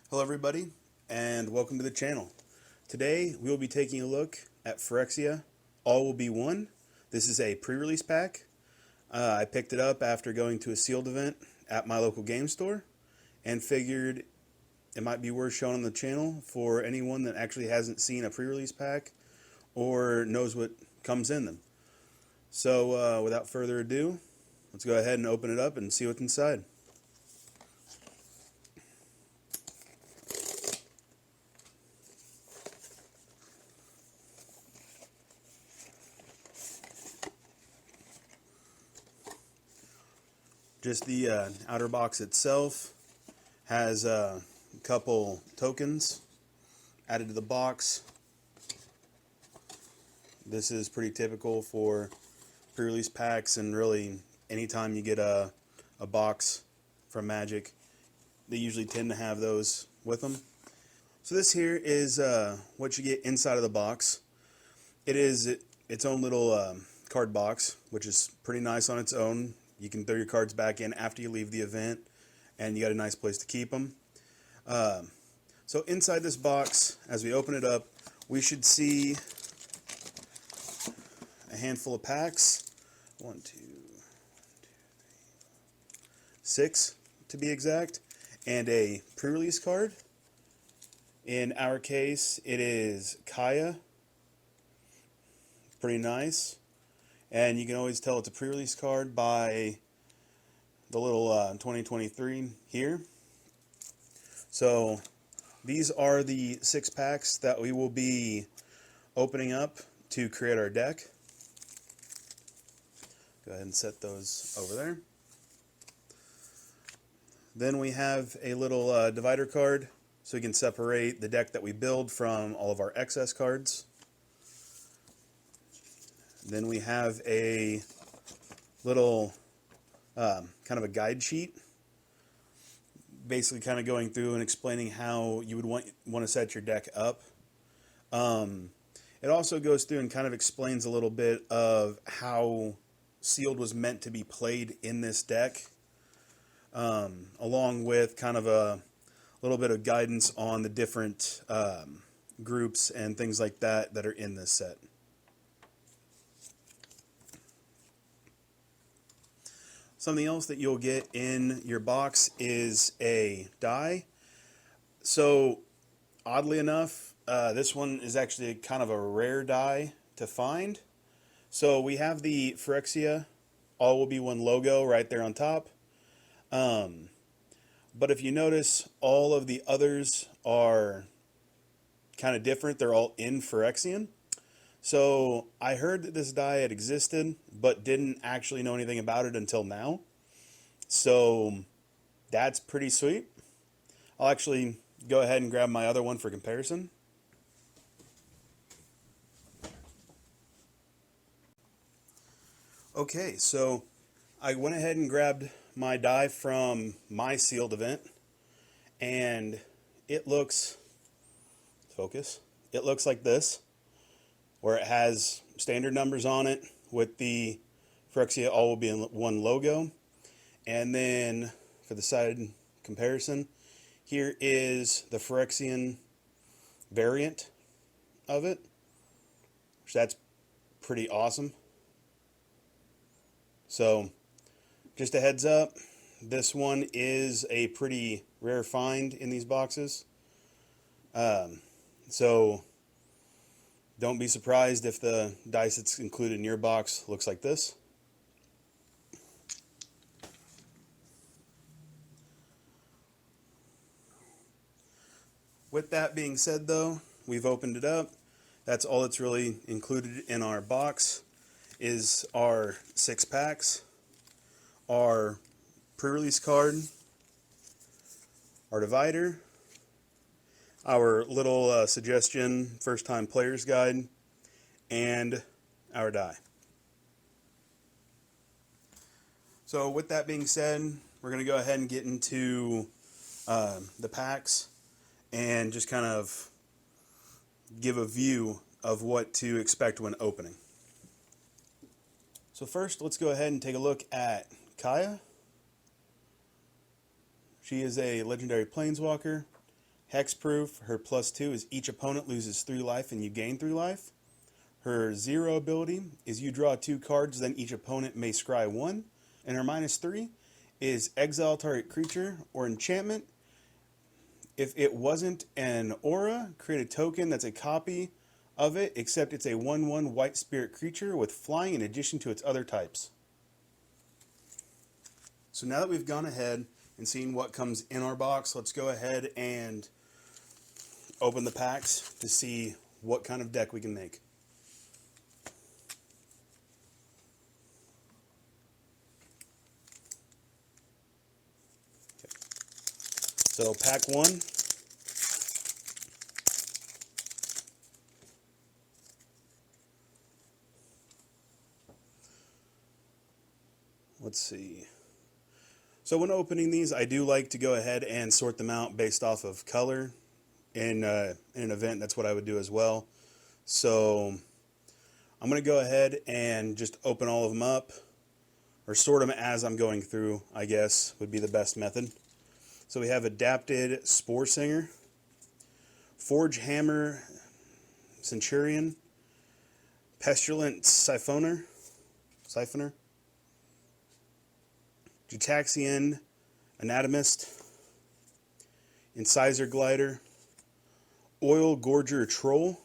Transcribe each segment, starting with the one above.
Hello everybody, and welcome to the channel. Today we will be taking a look at Phyrexia, All Will Be One. This is a pre-release pack. I picked it up after going to a sealed event at my local game store and figured it might be worth showing on the channel for anyone that actually hasn't seen a pre-release pack or knows what comes in them. So without further ado, let's go ahead and open it up and see what's inside. Just the outer box itself has a couple tokens added to the box. This is pretty typical for pre-release packs, and really anytime you get a box from Magic, they usually tend to have those with them. So this here is what you get inside of the box. It is its own little card box, which is pretty nice on its own. You can throw your cards back in after you leave the event, and you got a nice place to keep them. So inside this box, as we open it up, we should see a handful of packs. 1, 2, 3, 6 to be exact, and a pre-release card. In our case, it is Kaya. Pretty nice. And you can always tell it's a pre-release card by the little 2023 here. So these are the 6 packs that we will be opening up to create our deck. Go ahead and set those over there. Then we have a little divider card, so we can separate the deck that we build from all of our excess cards. Then we have a little kind of a guide sheet, basically kind of going through and explaining how you would want to set your deck up. It also goes through and kind of explains a little bit of how Sealed was meant to be played in this deck, along with kind of a little bit of guidance on the different groups and things like that that are in this set. Something else that you'll get in your box is a die. So, oddly enough, this one is actually kind of a rare die to find. So we have the Phyrexia All Will Be One logo right there on top. But if you notice, all of the others are kind of different. They're all in Phyrexian. So I heard that this die had existed, but didn't actually know anything about it until now. So that's pretty sweet. I'll actually go ahead and grab my other one for comparison. Okay, so I went ahead and grabbed my die from my sealed event, and it looks, focus, it looks like this, where it has standard numbers on it with the Phyrexia All Will Be One logo. And then for the side comparison, here is the Phyrexian variant of it, which that's pretty awesome. So just a heads up, this one is a pretty rare find in these boxes. So don't be surprised if the dice that's included in your box looks like this. With that being said, though, we've opened it up. That's all that's really included in our box is our 6 packs, our pre-release card, our divider, our little suggestion first-time player's guide, and our die. So with that being said, we're going to go ahead and get into the packs and just kind of give a view of what to expect when opening. So first, let's go ahead and take a look at Kaya. She is a legendary planeswalker. Hexproof, her +2 is each opponent loses 3 life and you gain 3 life. Her 0 ability is you draw 2 cards, then each opponent may scry 1. And her -3 is exile target creature or enchantment. If it wasn't an aura, create a token that's a copy of it, except it's a 1/1 white spirit creature with flying in addition to its other types. So now that we've gone ahead and seen what comes in our box, let's go ahead and open the packs to see what kind of deck we can make. Okay. So pack 1. Let's see. So when opening these, I do like to go ahead and sort them out based off of color. In an event, that's what I would do as well. So I'm going to go ahead and just open all of them up, or sort them as I'm going through, I guess, would be the best method. So we have Adapted Spore Singer, Forge Hammer Centurion, Pestilent Siphoner, Jutaxian Anatomist, Incisor Glider, Oil Gorger Troll,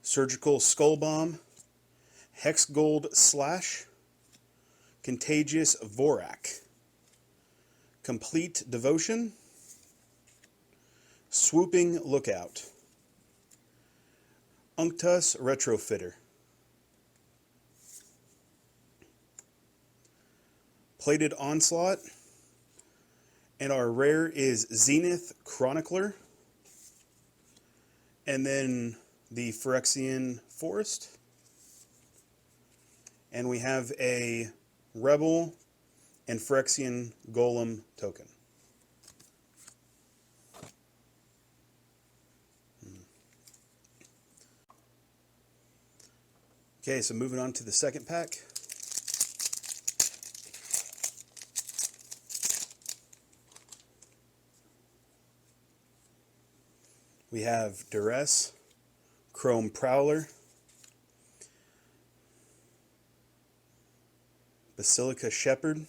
Surgical Skull Bomb, Hex Gold Slash, Contagious Vorak, Complete Devotion, Swooping Lookout, Unctus Retrofitter, Plated Onslaught, and our rare is Zenith Chronicler, and then the Phyrexian Forest, and we have a Rebel and Phyrexian Golem token. Okay, so moving on to the second pack. We have Duress, Chrome Prowler, Basilica Shepherd,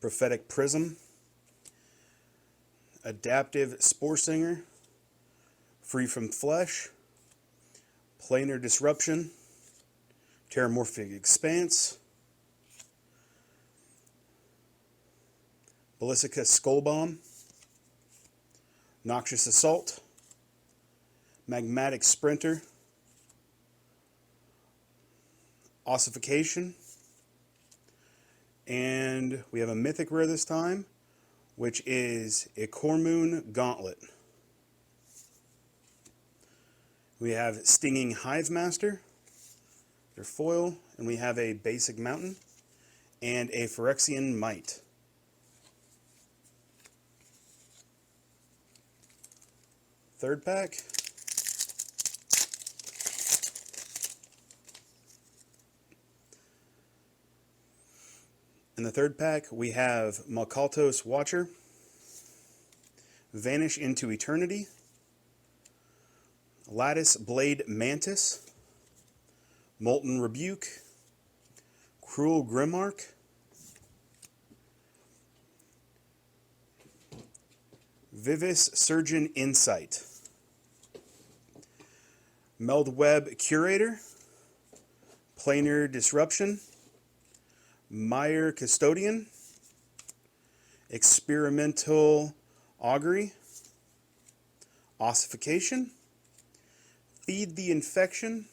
Prophetic Prism, Adaptive Spore Singer, Free from Flesh, Planar Disruption, Terramorphic Expanse, Ballisica Skullbomb, Noxious Assault, Magmatic Sprinter, Ossification, and we have a mythic rare this time, which is a Cormoon Gauntlet. We have Stinging Hive Master, their foil, and we have a basic mountain and a Phyrexian Might. Third pack. In the third pack, we have Malkaltos Watcher, Vanish into Eternity, Lattice Blade Mantis, Molten Rebuke, Cruel Grimmark, Vivis Surgeon Insight, Meldweb Curator, Planar Disruption, Mire Custodian, Experimental Augury, Ossification, Feed the Infection,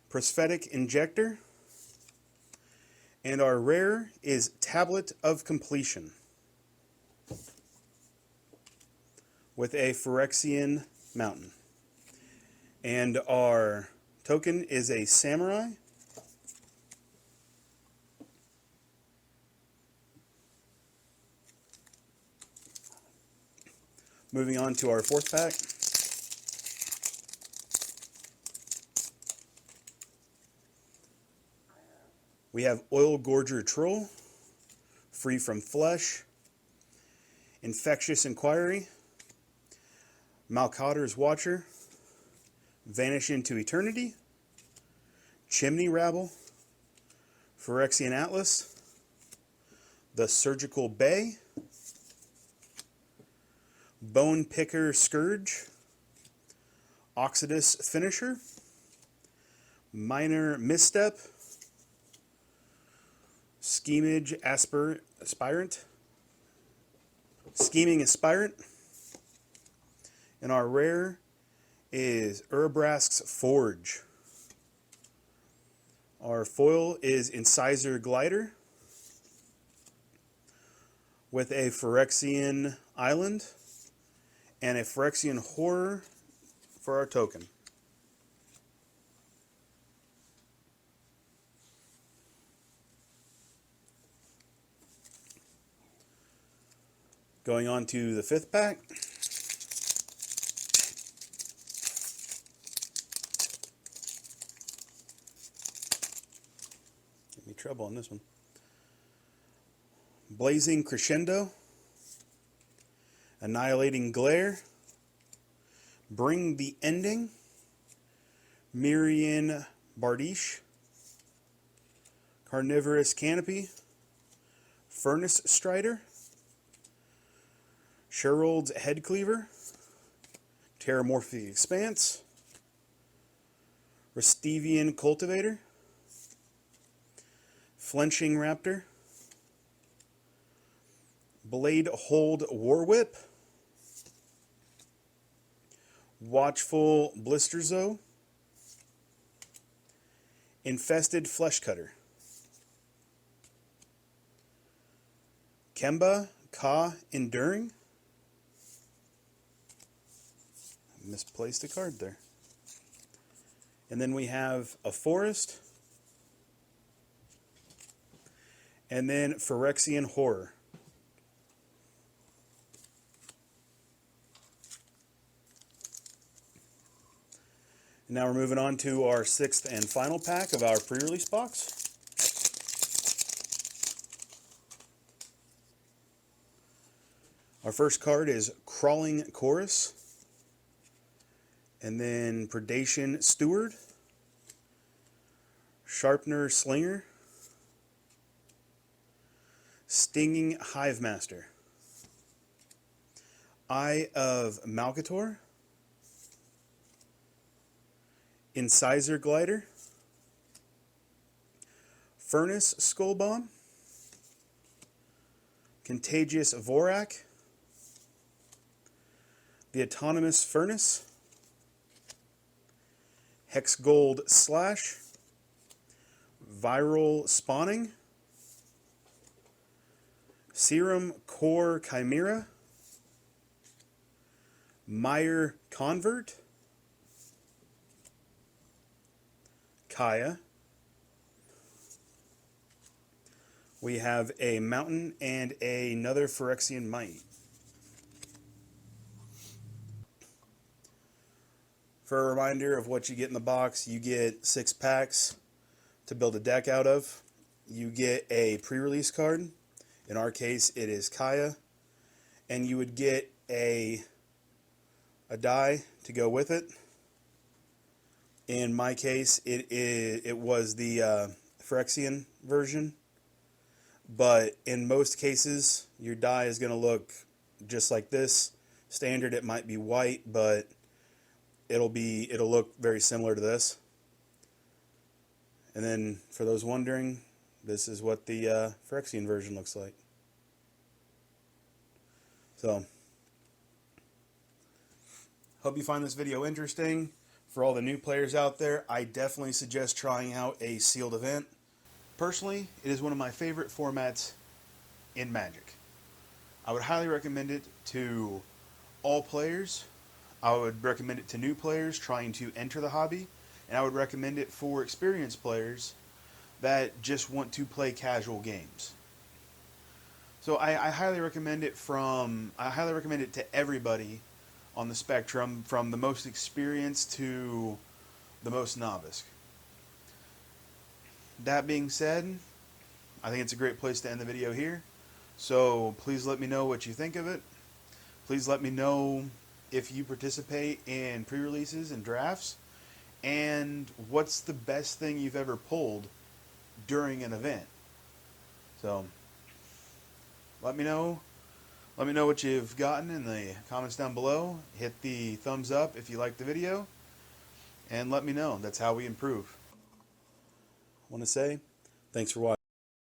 Prophetic Injector, and our rare is Tablet of Completion with a Phyrexian Mountain. And our token is a Samurai. Moving on to our fourth pack. We have Oil Gorger Troll, Free from Flesh, Infectious Inquiry, Malcotter's Watcher, Vanish into Eternity, Chimney Rabble, Phyrexian Atlas, The Surgical Bay, Bone Picker Scourge, Oxidus Finisher, Minor Misstep, Scheming Aspirant, and our rare is Urabrask's Forge. Our foil is Incisor Glider with a Phyrexian Island and a Phyrexian Horror for our token. Going on to the 5th pack. Give me trouble on this one. Blazing Crescendo, Annihilating Glare, Bring the Ending, Mirian Bardiche, Carnivorous Canopy, Furnace Strider, Sherald's Headcleaver, Terramorphic Expanse, Restivian Cultivator, Flinching Raptor, Blade Hold Warwhip, Watchful Blisterzo, Infested Fleshcutter, Kemba Ka Enduring. Misplaced a card there. And then we have a Forest, and then Phyrexian Horror. And now we're moving on to our 6th and final pack of our pre-release box. Our first card is Crawling Chorus, and then Predation Steward, Sharpener Slinger, Stinging Hivemaster, Eye of Malcator, Incisor Glider, Furnace Skullbomb, Contagious Vorak, the Autonomous Furnace, Hexgold Slash, Viral Spawning, Serum Core Chimera, Mire Convert, Kaya. We have a Mountain and another Phyrexian Might. For a reminder of what you get in the box, you get 6 packs to build a deck out of. You get a pre-release card. In our case, it is Kaya. And you would get a die to go with it. In my case, it was the Phyrexian version. But in most cases, your die is going to look just like this. Standard, it might be white, but it'll look very similar to this. And then, for those wondering, this is what the Phyrexian version looks like. So, hope you find this video interesting. For all the new players out there, I definitely suggest trying out a sealed event. Personally, it is one of my favorite formats in Magic. I would highly recommend it to all players. I would recommend it to new players trying to enter the hobby. And I would recommend it for experienced players that just want to play casual games. So I highly recommend it to everybody on the spectrum, from the most experienced to the most novice. That being said, I think it's a great place to end the video here. So please let me know what you think of it. Please let me know if you participate in pre-releases and drafts, and what's the best thing you've ever pulled during an event. So let me know. Let me know what you've gotten in the comments down below. Hit the thumbs up if you like the video, and let me know. That's how we improve. I want to say thanks for watching.